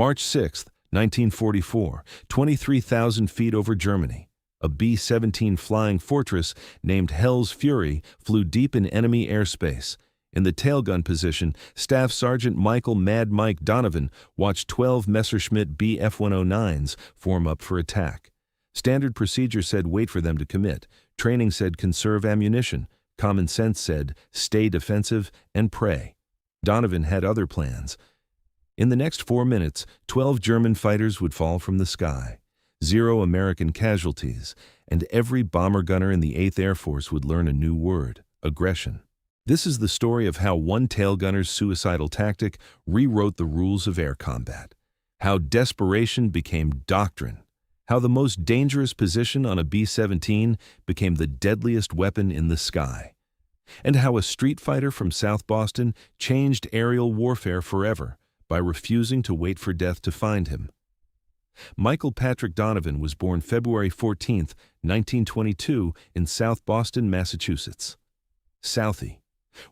March 6, 1944, 23,000 feet over Germany. A B-17 flying fortress named Hell's Fury flew deep in enemy airspace. In the tailgun position, Staff Sergeant Michael "Mad Mike" Donovan watched 12 Messerschmitt Bf 109s form up for attack. Standard procedure said wait for them to commit. Training said conserve ammunition. Common sense said stay defensive and pray. Donovan had other plans. In the next 4 minutes, 12 German fighters would fall from the sky. 0 American casualties, and every bomber gunner in the 8th Air Force would learn a new word: aggression. This is the story of how one tail gunner's suicidal tactic rewrote the rules of air combat, how desperation became doctrine, how the most dangerous position on a B-17 became the deadliest weapon in the sky, and how a street fighter from South Boston changed aerial warfare forever by refusing to wait for death to find him. Michael Patrick Donovan was born February 14, 1922, in South Boston, Massachusetts. Southie.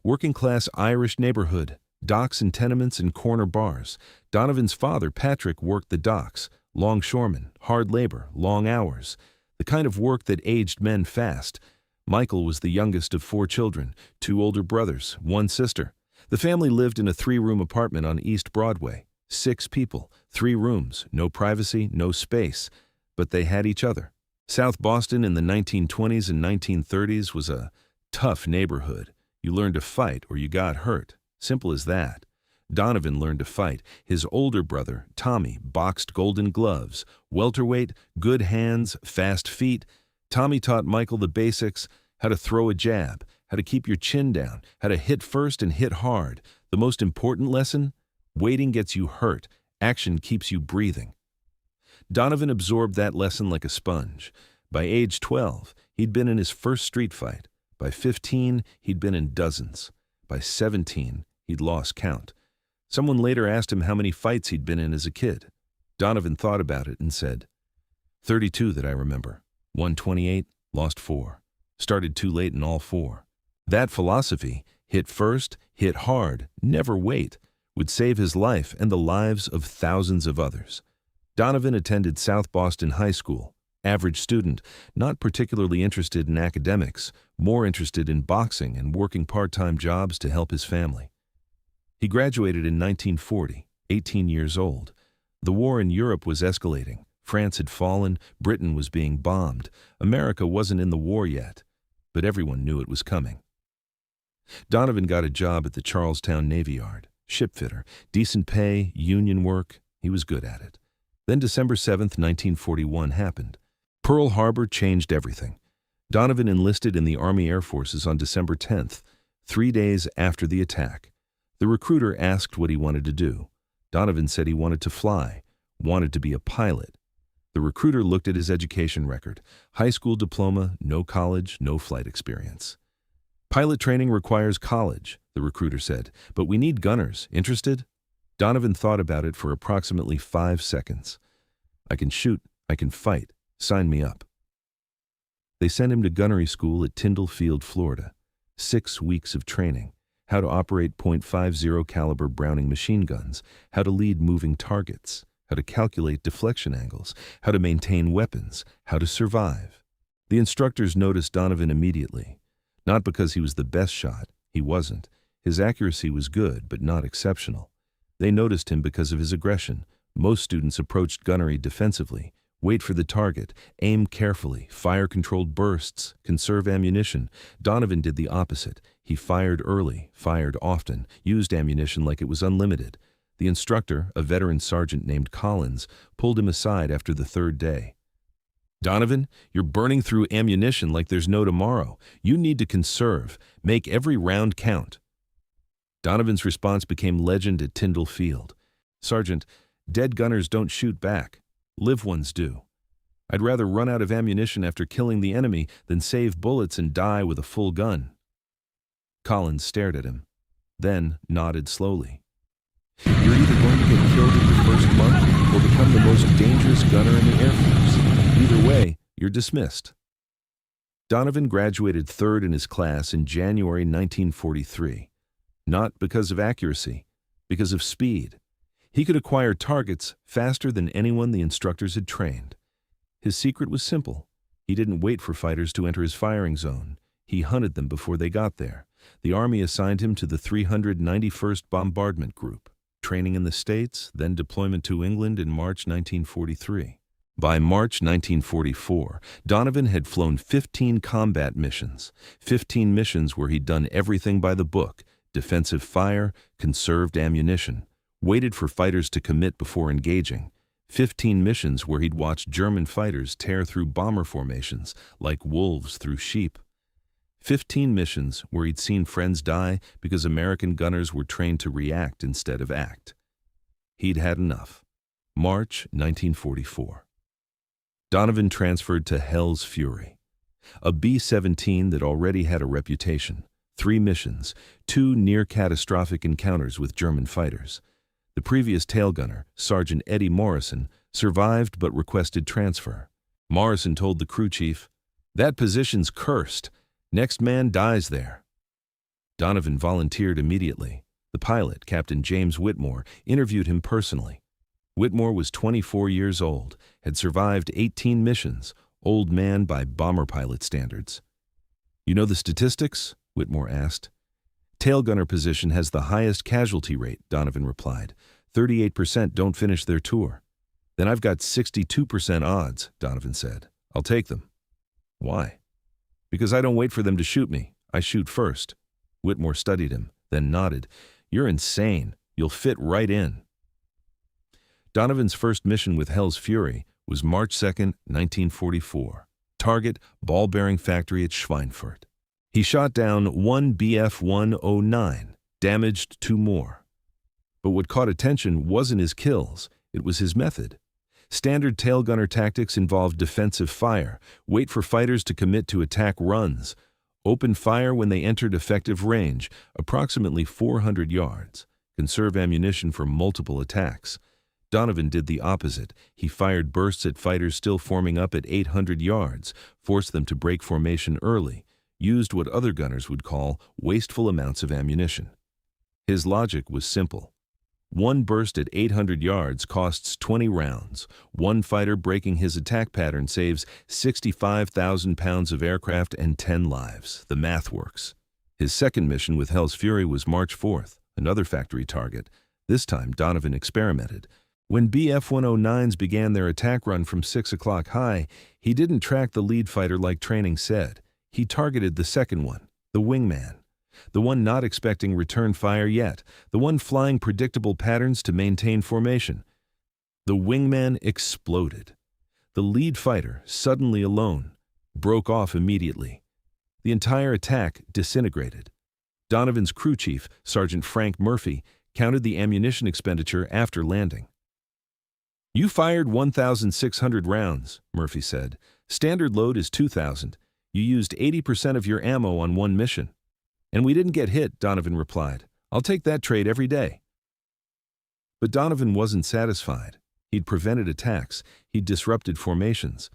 Working-class Irish neighborhood, docks and tenements and corner bars. Donovan's father, Patrick, worked the docks, longshoreman, hard labor, long hours, the kind of work that aged men fast. Michael was the youngest of 4 children, 2 older brothers, 1 sister. The family lived in a 3-room apartment on East Broadway. 6 people, 3 rooms, no privacy, no space, but they had each other. South Boston in the 1920s and 1930s was a tough neighborhood. You learned to fight or you got hurt. Simple as that. Donovan learned to fight. His older brother, Tommy, boxed Golden Gloves. Welterweight, good hands, fast feet. Tommy taught Michael the basics: how to throw a jab, how to keep your chin down, how to hit first and hit hard. The most important lesson? Waiting gets you hurt. Action keeps you breathing. Donovan absorbed that lesson like a sponge. By age 12, he'd been in his first street fight. By 15, he'd been in dozens. By 17, he'd lost count. Someone later asked him how many fights he'd been in as a kid. Donovan thought about it and said, 32 that I remember. Won 28, lost 4. Started too late in all 4. That philosophy, hit first, hit hard, never wait, would save his life and the lives of thousands of others. Donovan attended South Boston High School. Average student, not particularly interested in academics, more interested in boxing and working part-time jobs to help his family. He graduated in 1940, 18 years old. The war in Europe was escalating. France had fallen, Britain was being bombed. America wasn't in the war yet, but everyone knew it was coming. Donovan got a job at the Charlestown Navy Yard. Shipfitter, decent pay, union work, he was good at it. Then December 7, 1941 happened. Pearl Harbor changed everything. Donovan enlisted in the Army Air Forces on December 10th, 3 days after the attack. The recruiter asked what he wanted to do. Donovan said he wanted to fly, wanted to be a pilot. The recruiter looked at his education record. High school diploma, no college, no flight experience. Pilot training requires college, the recruiter said, but we need gunners. Interested? Donovan thought about it for approximately 5 seconds. I can shoot, I can fight. Sign me up. They sent him to gunnery school at Tyndall Field, Florida. 6 weeks of training. How to operate .50 caliber Browning machine guns, how to lead moving targets, how to calculate deflection angles, how to maintain weapons, how to survive. The instructors noticed Donovan immediately. Not because he was the best shot, he wasn't. His accuracy was good, but not exceptional. They noticed him because of his aggression. Most students approached gunnery defensively. Wait for the target, aim carefully, fire-controlled bursts, conserve ammunition. Donovan did the opposite. He fired early, fired often, used ammunition like it was unlimited. The instructor, a veteran sergeant named Collins, pulled him aside after the 3rd day. Donovan, you're burning through ammunition like there's no tomorrow. You need to conserve. Make every round count. Donovan's response became legend at Tyndall Field. Sergeant, dead gunners don't shoot back. Live ones do. I'd rather run out of ammunition after killing the enemy than save bullets and die with a full gun. Collins stared at him, then nodded slowly. You're either going to get killed in your first month or become the most dangerous gunner in the Air Force. Either way, you're dismissed. Donovan graduated 3rd in his class in January 1943. Not because of accuracy, because of speed. He could acquire targets faster than anyone the instructors had trained. His secret was simple. He didn't wait for fighters to enter his firing zone. He hunted them before they got there. The Army assigned him to the 391st Bombardment Group, training in the States, then deployment to England in March 1943. By March 1944, Donovan had flown 15 combat missions, 15 missions where he'd done everything by the book: defensive fire, conserved ammunition, waited for fighters to commit before engaging, 15 missions where he'd watched German fighters tear through bomber formations like wolves through sheep, 15 missions where he'd seen friends die because American gunners were trained to react instead of act. He'd had enough. March 1944. Donovan transferred to Hell's Fury, a B-17 that already had a reputation, 3 missions, 2 near-catastrophic encounters with German fighters. The previous tail gunner, Sergeant Eddie Morrison, survived but requested transfer. Morrison told the crew chief, "That position's cursed. Next man dies there." Donovan volunteered immediately. The pilot, Captain James Whitmore, interviewed him personally. Whitmore was 24 years old, had survived 18 missions, old man by bomber pilot standards. "You know the statistics?" Whitmore asked. "Tail gunner position has the highest casualty rate," Donovan replied. 38% don't finish their tour. "Then I've got 62% odds," Donovan said. "I'll take them." "Why?" "Because I don't wait for them to shoot me. I shoot first." Whitmore studied him, then nodded. "You're insane. You'll fit right in." Donovan's first mission with Hell's Fury was March 2, 1944. Target, ball bearing factory at Schweinfurt. He shot down 1 Bf-109, damaged 2 more. But what caught attention wasn't his kills, it was his method. Standard tail gunner tactics involved defensive fire, wait for fighters to commit to attack runs, open fire when they entered effective range, approximately 400 yards, conserve ammunition for multiple attacks. Donovan did the opposite. He fired bursts at fighters still forming up at 800 yards, forced them to break formation early, used what other gunners would call wasteful amounts of ammunition. His logic was simple. 1 burst at 800 yards costs 20 rounds. 1 fighter breaking his attack pattern saves 65,000 pounds of aircraft and 10 lives. The math works. His second mission with Hell's Fury was March 4th, another factory target. This time, Donovan experimented. When Bf-109s began their attack run from 6 o'clock high, he didn't track the lead fighter like training said. He targeted the second one, the wingman. The one not expecting return fire yet, the one flying predictable patterns to maintain formation. The wingman exploded. The lead fighter, suddenly alone, broke off immediately. The entire attack disintegrated. Donovan's crew chief, Sergeant Frank Murphy, counted the ammunition expenditure after landing. "You fired 1,600 rounds, Murphy said. "Standard load is 2,000. You used 80% of your ammo on 1 mission. "And we didn't get hit," Donovan replied. "I'll take that trade every day." But Donovan wasn't satisfied. He'd prevented attacks, he'd disrupted formations,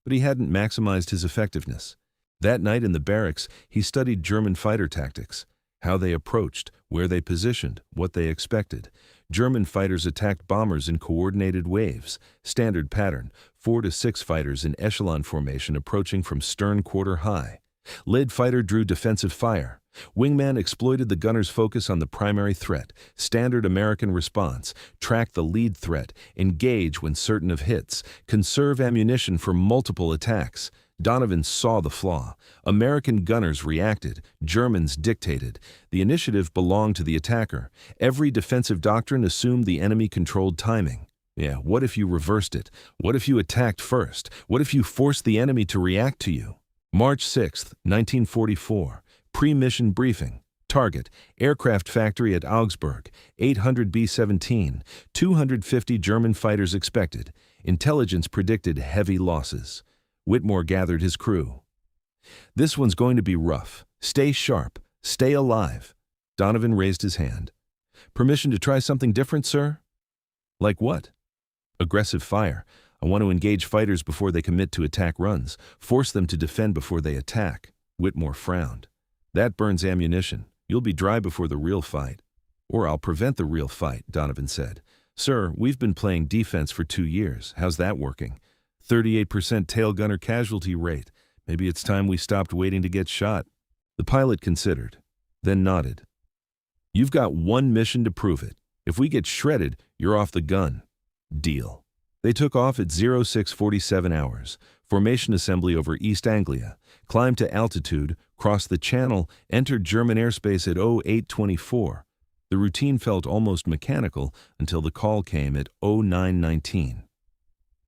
but he hadn't maximized his effectiveness. That night in the barracks, he studied German fighter tactics, how they approached, where they positioned, what they expected. German fighters attacked bombers in coordinated waves, standard pattern, 4 to 6 fighters in echelon formation approaching from stern quarter high. Lead fighter drew defensive fire. Wingman exploited the gunner's focus on the primary threat, standard American response, track the lead threat, engage when certain of hits, conserve ammunition for multiple attacks. Donovan saw the flaw. American gunners reacted, Germans dictated. The initiative belonged to the attacker. Every defensive doctrine assumed the enemy controlled timing. Yeah, what if you reversed it? What if you attacked first? What if you forced the enemy to react to you? March 6, 1944. Pre-mission briefing. Target, aircraft factory at Augsburg, 800 B-17, 250 German fighters expected. Intelligence predicted heavy losses. Whitmore gathered his crew. "This one's going to be rough. Stay sharp. Stay alive." Donovan raised his hand. "Permission to try something different, sir?" "Like what?" "Aggressive fire. I want to engage fighters before they commit to attack runs, force them to defend before they attack." Whitmore frowned. "That burns ammunition. You'll be dry before the real fight." "Or I'll prevent the real fight," Donovan said. Sir, we've been playing defense for 2 years. How's that working? 38% tail gunner casualty rate. Maybe it's time we stopped waiting to get shot. The pilot considered, then nodded. You've got one mission to prove it. If we get shredded, you're off the gun. Deal. They took off at 0647 hours. Formation assembly over East Anglia. Climbed to altitude, crossed the channel, entered German airspace at 0824. The routine felt almost mechanical until the call came at 0919.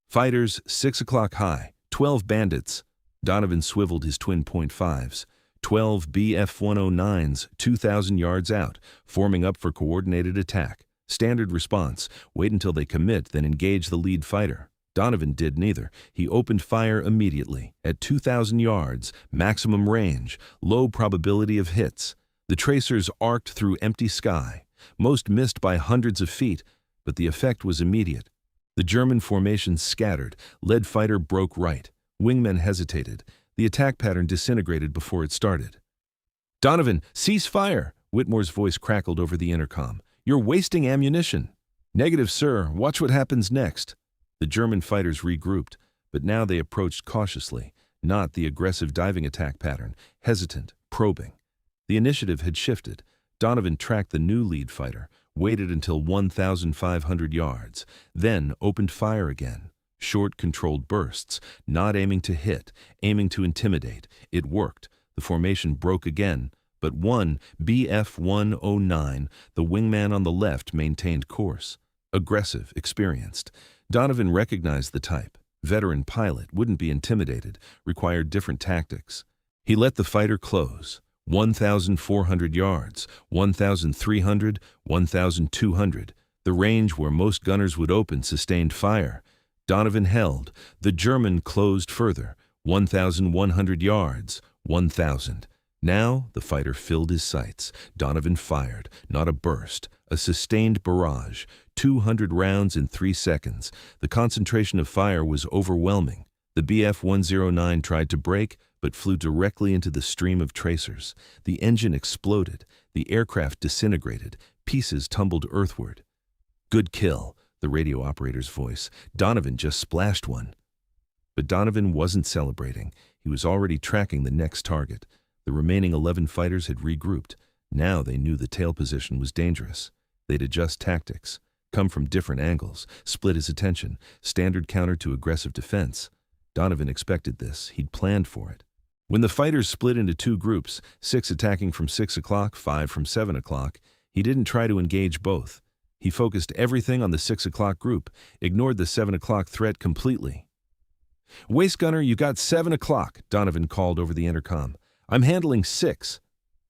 Fighters, 6 o'clock high, 12 bandits. Donovan swiveled his twin .5s. 12 Bf-109s, 2,000 yards out, forming up for coordinated attack. Standard response, wait until they commit, then engage the lead fighter. Donovan did neither. He opened fire immediately. At 2,000 yards, maximum range, low probability of hits. The tracers arced through empty sky. Most missed by hundreds of feet, but the effect was immediate. The German formation scattered. Lead fighter broke right. Wingmen hesitated. The attack pattern disintegrated before it started. Donovan, cease fire! Whitmore's voice crackled over the intercom. You're wasting ammunition. Negative, sir. Watch what happens next. The German fighters regrouped, but now they approached cautiously, not the aggressive diving attack pattern, hesitant, probing. The initiative had shifted. Donovan tracked the new lead fighter, waited until 1,500 yards, then opened fire again. Short, controlled bursts, not aiming to hit, aiming to intimidate. It worked. The formation broke again, but one Bf-109, the wingman on the left, maintained course. Aggressive, experienced. Donovan recognized the type. Veteran pilot, wouldn't be intimidated, required different tactics. He let the fighter close. 1,400 yards, 1,300, 1,200. The range where most gunners would open sustained fire. Donovan held. The German closed further. 1,100 yards, 1,000. Now the fighter filled his sights. Donovan fired, not a burst, a sustained barrage. 200 rounds in 3 seconds. The concentration of fire was overwhelming. The Bf-109 tried to break, but flew directly into the stream of tracers. The engine exploded. The aircraft disintegrated. Pieces tumbled earthward. Good kill, the radio operator's voice. Donovan just splashed one. But Donovan wasn't celebrating. He was already tracking the next target. The remaining 11 fighters had regrouped. Now they knew the tail position was dangerous. They'd adjust tactics, come from different angles, split his attention, standard counter to aggressive defense. Donovan expected this. He'd planned for it. When the fighters split into 2 groups, 6 attacking from 6 o'clock, 5 from 7 o'clock, he didn't try to engage both. He focused everything on the 6 o'clock group, ignored the 7 o'clock threat completely. Waist gunner, you got 7 o'clock, Donovan called over the intercom. I'm handling 6.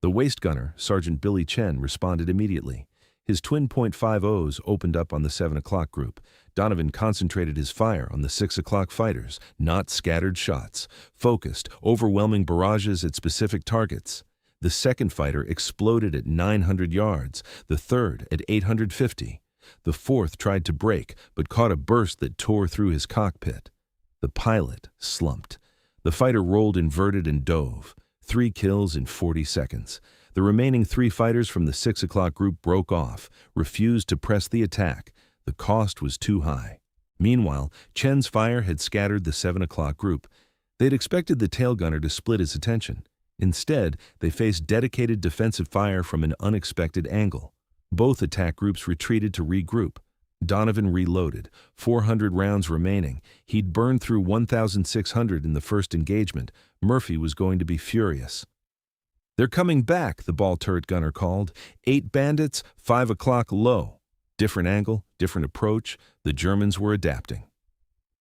The waist gunner, Sergeant Billy Chen, responded immediately. His twin .50s opened up on the 7 o'clock group. Donovan concentrated his fire on the 6 o'clock fighters, not scattered shots, focused, overwhelming barrages at specific targets. The second fighter exploded at 900 yards, the third at 850. The fourth tried to break, but caught a burst that tore through his cockpit. The pilot slumped. The fighter rolled inverted and dove. 3 kills in 40 seconds. The remaining 3 fighters from the 6 o'clock group broke off, refused to press the attack. The cost was too high. Meanwhile, Chen's fire had scattered the 7 o'clock group. They'd expected the tail gunner to split his attention. Instead, they faced dedicated defensive fire from an unexpected angle. Both attack groups retreated to regroup. Donovan reloaded. 400 rounds remaining. He'd burned through 1,600 in the first engagement. Murphy was going to be furious. They're coming back, the ball turret gunner called. 8 bandits, 5 o'clock low. Different angle, different approach. The Germans were adapting.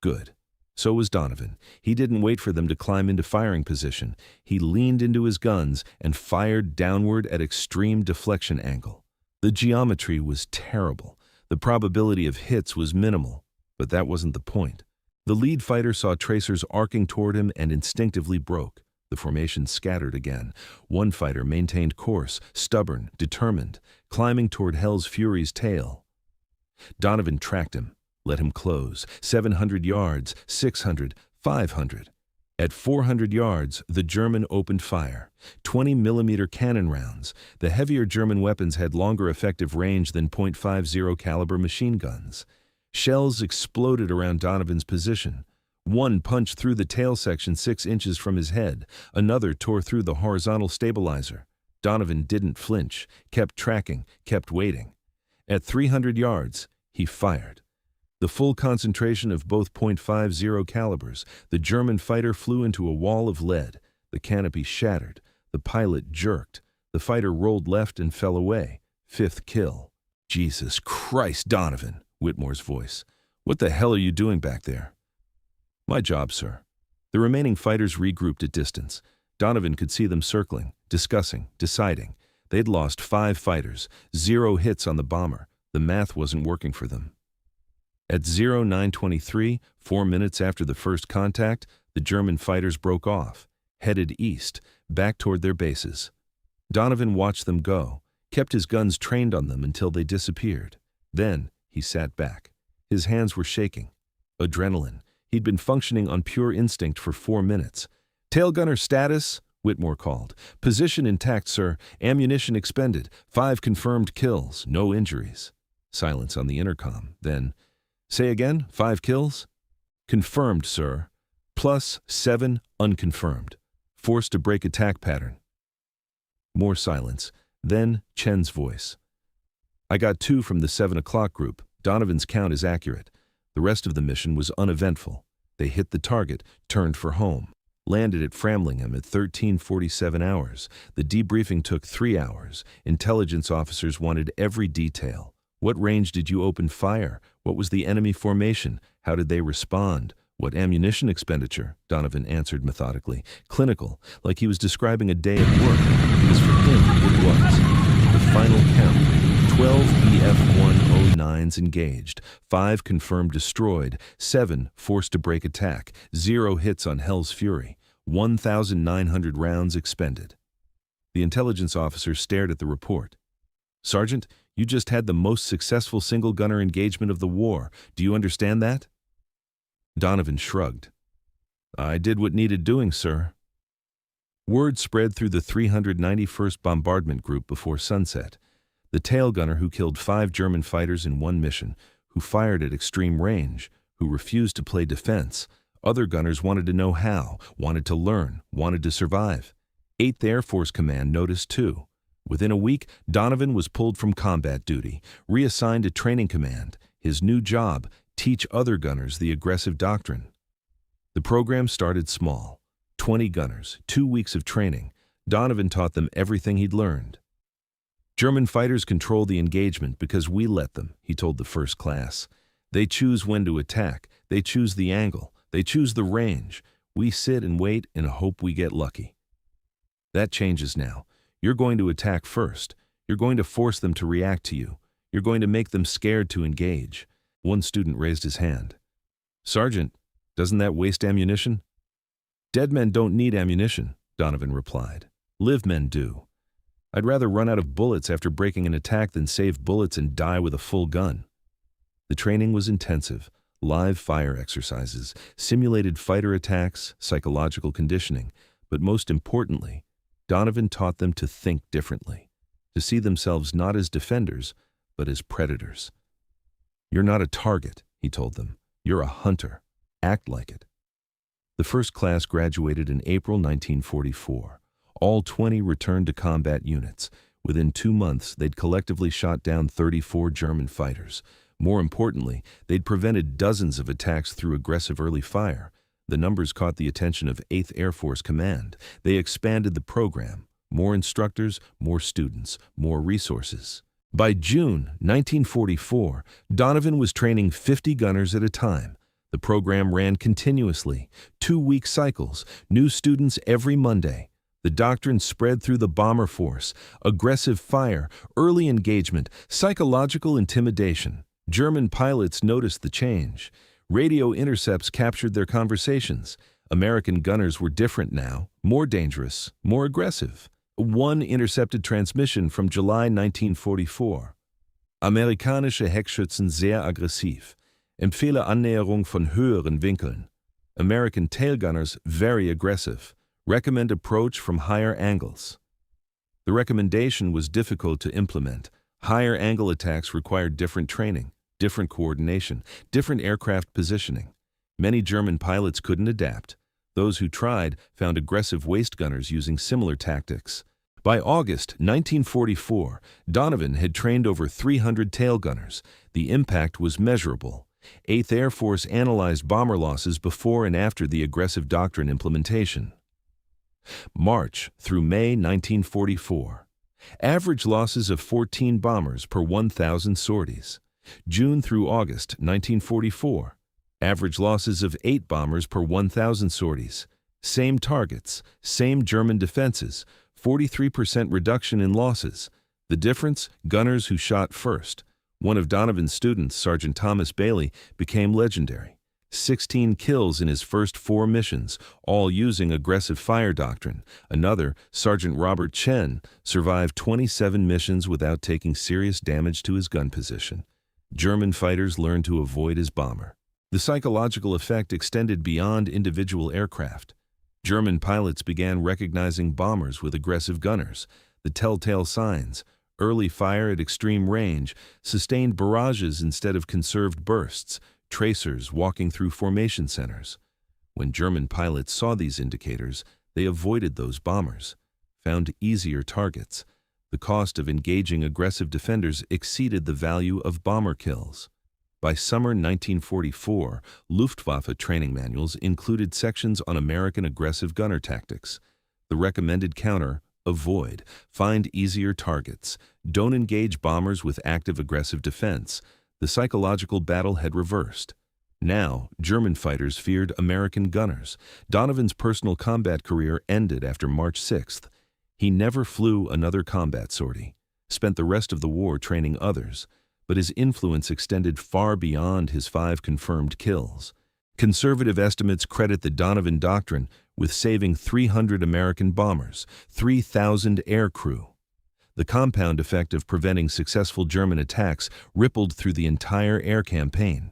Good. So was Donovan. He didn't wait for them to climb into firing position. He leaned into his guns and fired downward at extreme deflection angle. The geometry was terrible. The probability of hits was minimal, but that wasn't the point. The lead fighter saw tracers arcing toward him and instinctively broke. The formation scattered again. One fighter maintained course, stubborn, determined, climbing toward Hell's Fury's tail. Donovan tracked him, let him close. 700 yards, 600, 500. At 400 yards, the German opened fire. 20mm cannon rounds. The heavier German weapons had longer effective range than .50 caliber machine guns. Shells exploded around Donovan's position. One punched through the tail section 6 inches from his head. Another tore through the horizontal stabilizer. Donovan didn't flinch, kept tracking, kept waiting. At 300 yards, he fired. The full concentration of both .50 calibers, the German fighter flew into a wall of lead. The canopy shattered. The pilot jerked. The fighter rolled left and fell away. 5th kill. Jesus Christ, Donovan, Whitmore's voice. What the hell are you doing back there? My job, sir. The remaining fighters regrouped at distance. Donovan could see them circling, discussing, deciding. They'd lost 5 fighters, 0 hits on the bomber. The math wasn't working for them. At 0923, 4 minutes after the first contact, the German fighters broke off, headed east, back toward their bases. Donovan watched them go, kept his guns trained on them until they disappeared. Then he sat back. His hands were shaking. Adrenaline. He'd been functioning on pure instinct for 4 minutes. Tail gunner status, Whitmore called. Position intact, sir. Ammunition expended. 5 confirmed kills. No injuries. Silence on the intercom. Then, say again, 5 kills? Confirmed, sir. Plus 7 unconfirmed. Forced to break attack pattern. More silence. Then Chen's voice. I got 2 from the 7 o'clock group. Donovan's count is accurate. The rest of the mission was uneventful. They hit the target, turned for home. Landed at Framlingham at 13:47 hours. The debriefing took 3 hours. Intelligence officers wanted every detail. What range did you open fire? What was the enemy formation? How did they respond? What ammunition expenditure? Donovan answered methodically. Clinical, like he was describing a day at work, because for him it was. The final count. 12 Bf-109s engaged, 5 confirmed destroyed, 7 forced to break attack, 0 hits on Hell's Fury, 1,900 rounds expended. The intelligence officer stared at the report. Sergeant, you just had the most successful single-gunner engagement of the war. Do you understand that? Donovan shrugged. I did what needed doing, sir. Word spread through the 391st Bombardment Group before sunset. The tail gunner who killed 5 German fighters in one mission, who fired at extreme range, who refused to play defense. Other gunners wanted to know how, wanted to learn, wanted to survive. 8th Air Force Command noticed too. Within a week, Donovan was pulled from combat duty, reassigned to training command. His new job, teach other gunners the aggressive doctrine. The program started small. 20 gunners, 2 weeks of training. Donovan taught them everything he'd learned. German fighters control the engagement because we let them, he told the first class. They choose when to attack. They choose the angle. They choose the range. We sit and wait and hope we get lucky. That changes now. You're going to attack first. You're going to force them to react to you. You're going to make them scared to engage. One student raised his hand. Sergeant, doesn't that waste ammunition? Dead men don't need ammunition, Donovan replied. Live men do. I'd rather run out of bullets after breaking an attack than save bullets and die with a full gun. The training was intensive. Live fire exercises, simulated fighter attacks, psychological conditioning, but most importantly, Donovan taught them to think differently, to see themselves not as defenders, but as predators. You're not a target, he told them. You're a hunter. Act like it. The first class graduated in April 1944. All 20 returned to combat units. Within 2 months, they'd collectively shot down 34 German fighters. More importantly, they'd prevented dozens of attacks through aggressive early fire. The numbers caught the attention of 8th Air Force Command. They expanded the program. More instructors, more students, more resources. By June 1944, Donovan was training 50 gunners at a time. The program ran continuously, 2-week cycles, new students every Monday. The doctrine spread through the bomber force, aggressive fire, early engagement, psychological intimidation. German pilots noticed the change. Radio intercepts captured their conversations. American gunners were different now, more dangerous, more aggressive. One intercepted transmission from July 1944. Amerikanische Heckschützen sehr aggressiv. Empfehle Annäherung von höheren Winkeln. American tail gunners very aggressive. Recommend approach from higher angles. The recommendation was difficult to implement. Higher angle attacks required different training, different coordination, different aircraft positioning. Many German pilots couldn't adapt. Those who tried found aggressive waist gunners using similar tactics. By August 1944, Donovan had trained over 300 tail gunners. The impact was measurable. 8th Air Force analyzed bomber losses before and after the aggressive doctrine implementation. March through May 1944. Average losses of 14 bombers per 1,000 sorties. June through August 1944. Average losses of 8 bombers per 1,000 sorties. Same targets, same German defenses, 43% reduction in losses. The difference? Gunners who shot first. One of Donovan's students, Sergeant Thomas Bailey, became legendary. 16 kills in his first 4 missions, all using aggressive fire doctrine. Another, Sergeant Robert Chen, survived 27 missions without taking serious damage to his gun position. German fighters learned to avoid his bomber. The psychological effect extended beyond individual aircraft. German pilots began recognizing bombers with aggressive gunners. The telltale signs: early fire at extreme range, sustained barrages instead of conserved bursts, tracers walking through formation centers. When German pilots saw these indicators, they avoided those bombers, found easier targets. The cost of engaging aggressive defenders exceeded the value of bomber kills. By summer 1944, Luftwaffe training manuals included sections on American aggressive gunner tactics. The recommended counter: avoid, find easier targets, don't engage bombers with active aggressive defense. The psychological battle had reversed. Now, German fighters feared American gunners. Donovan's personal combat career ended after March 6th. He never flew another combat sortie, spent the rest of the war training others, but his influence extended far beyond his 5 confirmed kills. Conservative estimates credit the Donovan Doctrine with saving 300 American bombers, 3,000 air crew. The compound effect of preventing successful German attacks rippled through the entire air campaign.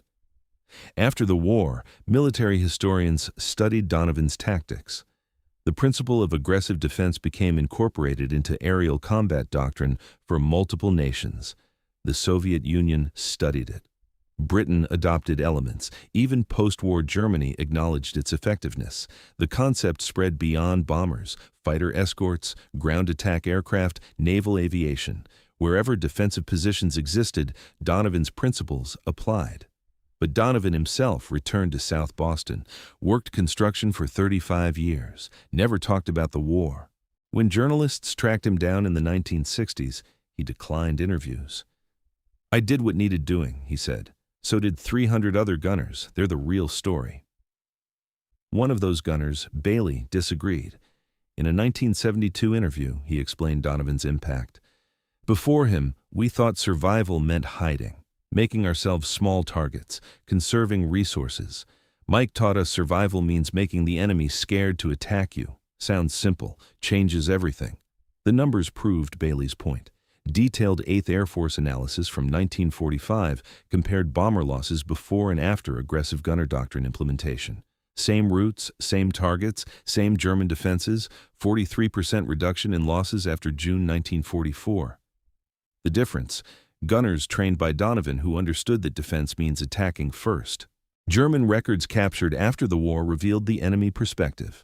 After the war, military historians studied Donovan's tactics. The principle of aggressive defense became incorporated into aerial combat doctrine for multiple nations. The Soviet Union studied it. Britain adopted elements. Even post-war Germany acknowledged its effectiveness. The concept spread beyond bombers, fighter escorts, ground attack aircraft, naval aviation. Wherever defensive positions existed, Donovan's principles applied. But Donovan himself returned to South Boston, worked construction for 35 years, never talked about the war. When journalists tracked him down in the 1960s, he declined interviews. "I did what needed doing," he said. "So did 300 other gunners. They're the real story." One of those gunners, Bailey, disagreed. In a 1972 interview, he explained Donovan's impact. "Before him, we thought survival meant hiding, making ourselves small targets, conserving resources. Mike taught us survival means making the enemy scared to attack you. Sounds simple, changes everything." The numbers proved Bailey's point. Detailed 8th Air Force analysis from 1945 compared bomber losses before and after aggressive gunner doctrine implementation. Same routes, same targets, same German defenses, 43% reduction in losses after June 1944. The difference: gunners trained by Donovan who understood that defense means attacking first. German records captured after the war revealed the enemy perspective.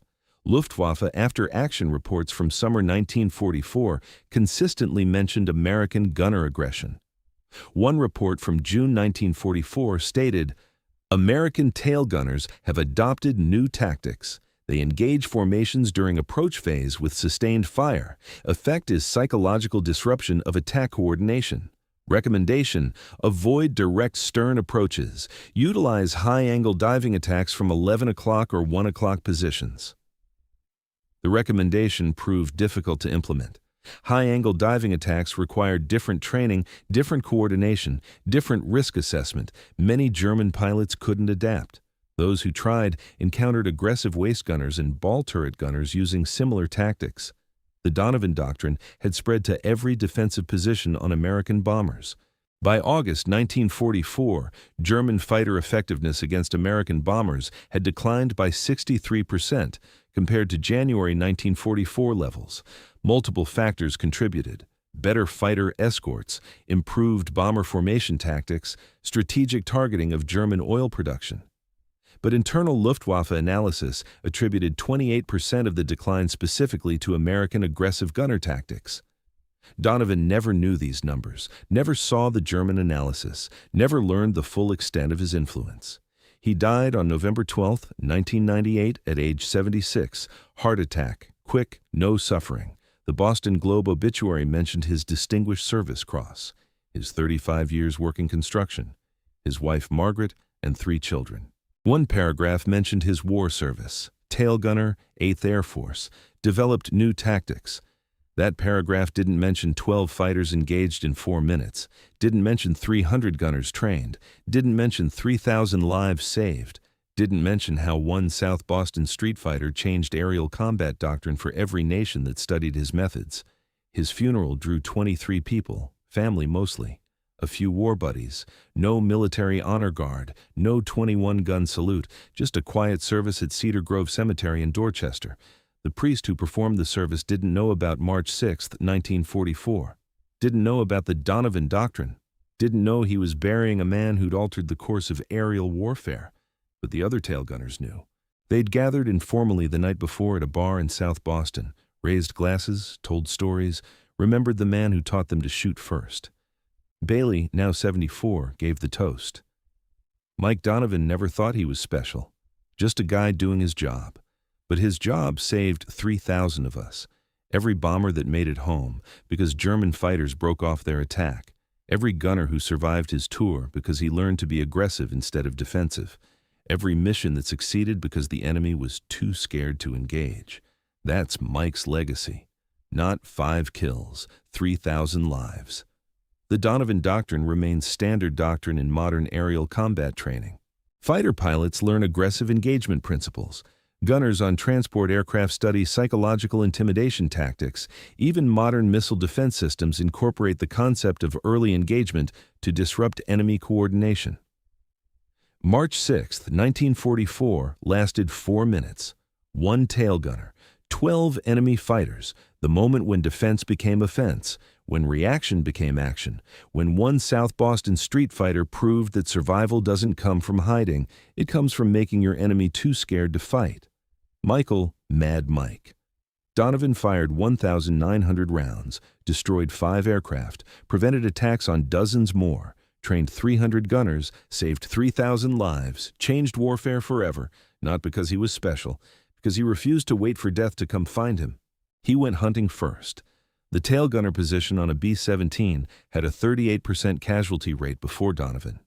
Luftwaffe after-action reports from summer 1944 consistently mentioned American gunner aggression. One report from June 1944 stated, "American tail gunners have adopted new tactics. They engage formations during approach phase with sustained fire. Effect is psychological disruption of attack coordination. Recommendation: avoid direct stern approaches. Utilize high-angle diving attacks from 11 o'clock or 1 o'clock positions." The recommendation proved difficult to implement. High-angle diving attacks required different training, different coordination, different risk assessment. Many German pilots couldn't adapt. Those who tried encountered aggressive waist gunners and ball turret gunners using similar tactics. The Donovan Doctrine had spread to every defensive position on American bombers. By August 1944, German fighter effectiveness against American bombers had declined by 63% compared to January 1944 levels. Multiple factors contributed: better fighter escorts, improved bomber formation tactics, strategic targeting of German oil production. But internal Luftwaffe analysis attributed 28% of the decline specifically to American aggressive gunner tactics. Donovan never knew these numbers, never saw the German analysis, never learned the full extent of his influence. He died on November 12, 1998, at age 76, heart attack, quick, no suffering. The Boston Globe obituary mentioned his Distinguished Service Cross, his 35 years working construction, his wife Margaret, and 3 children. One paragraph mentioned his war service: tail gunner, 8th Air Force, developed new tactics. That paragraph didn't mention 12 fighters engaged in 4 minutes, didn't mention 300 gunners trained, didn't mention 3,000 lives saved, didn't mention how one South Boston street fighter changed aerial combat doctrine for every nation that studied his methods. His funeral drew 23 people, family mostly, a few war buddies, no military honor guard, no 21-gun salute, just a quiet service at Cedar Grove Cemetery in Dorchester. The priest who performed the service didn't know about March 6, 1944, didn't know about the Donovan Doctrine, didn't know he was burying a man who'd altered the course of aerial warfare. But the other tail gunners knew. They'd gathered informally the night before at a bar in South Boston, raised glasses, told stories, remembered the man who taught them to shoot first. Bailey, now 74, gave the toast. Mike Donovan never thought he was special, just a guy doing his job. But his job saved 3,000 of us, every bomber that made it home because German fighters broke off their attack, every gunner who survived his tour because he learned to be aggressive instead of defensive, every mission that succeeded because the enemy was too scared to engage. That's Mike's legacy. Not 5 kills, 3,000 lives. The Donovan Doctrine remains standard doctrine in modern aerial combat training. Fighter pilots learn aggressive engagement principles. Gunners on transport aircraft study psychological intimidation tactics. Even modern missile defense systems incorporate the concept of early engagement to disrupt enemy coordination. March 6, 1944, lasted 4 minutes. 1 tail gunner, 12 enemy fighters, the moment when defense became offense, when reaction became action, when one South Boston street fighter proved that survival doesn't come from hiding, it comes from making your enemy too scared to fight. Michael, Mad Mike. Donovan fired 1,900 rounds, destroyed 5 aircraft, prevented attacks on dozens more, trained 300 gunners, saved 3,000 lives, changed warfare forever, not because he was special, because he refused to wait for death to come find him. He went hunting first. The tail gunner position on a B-17 had a 38% casualty rate before Donovan.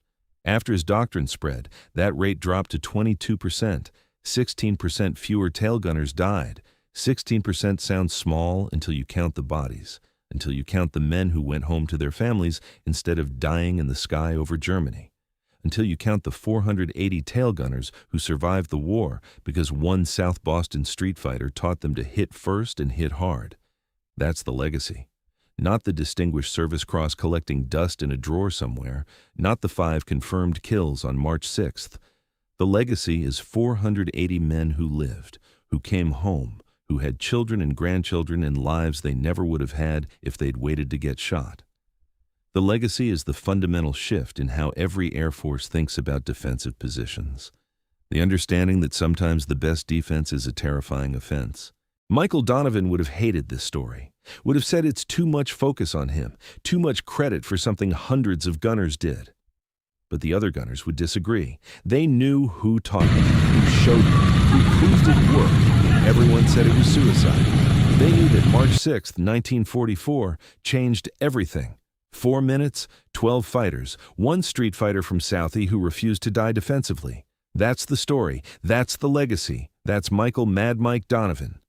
After his doctrine spread, that rate dropped to 22%. 16% fewer tail gunners died. 16% sounds small until you count the bodies, until you count the men who went home to their families instead of dying in the sky over Germany, until you count the 480 tail gunners who survived the war because one South Boston street fighter taught them to hit first and hit hard. That's the legacy. Not the Distinguished Service Cross collecting dust in a drawer somewhere, not the 5 confirmed kills on March 6th. The legacy is 480 men who lived, who came home, who had children and grandchildren and lives they never would have had if they'd waited to get shot. The legacy is the fundamental shift in how every Air Force thinks about defensive positions. The understanding that sometimes the best defense is a terrifying offense. Michael Donovan would have hated this story, would have said it's too much focus on him, too much credit for something hundreds of gunners did. But the other gunners would disagree. They knew who taught them, who showed them, who proved it worked, and everyone said it was suicide. They knew that March 6, 1944, changed everything. 4 minutes, 12 fighters, 1 street fighter from Southie who refused to die defensively. That's the story. That's the legacy. That's Michael Mad Mike Donovan.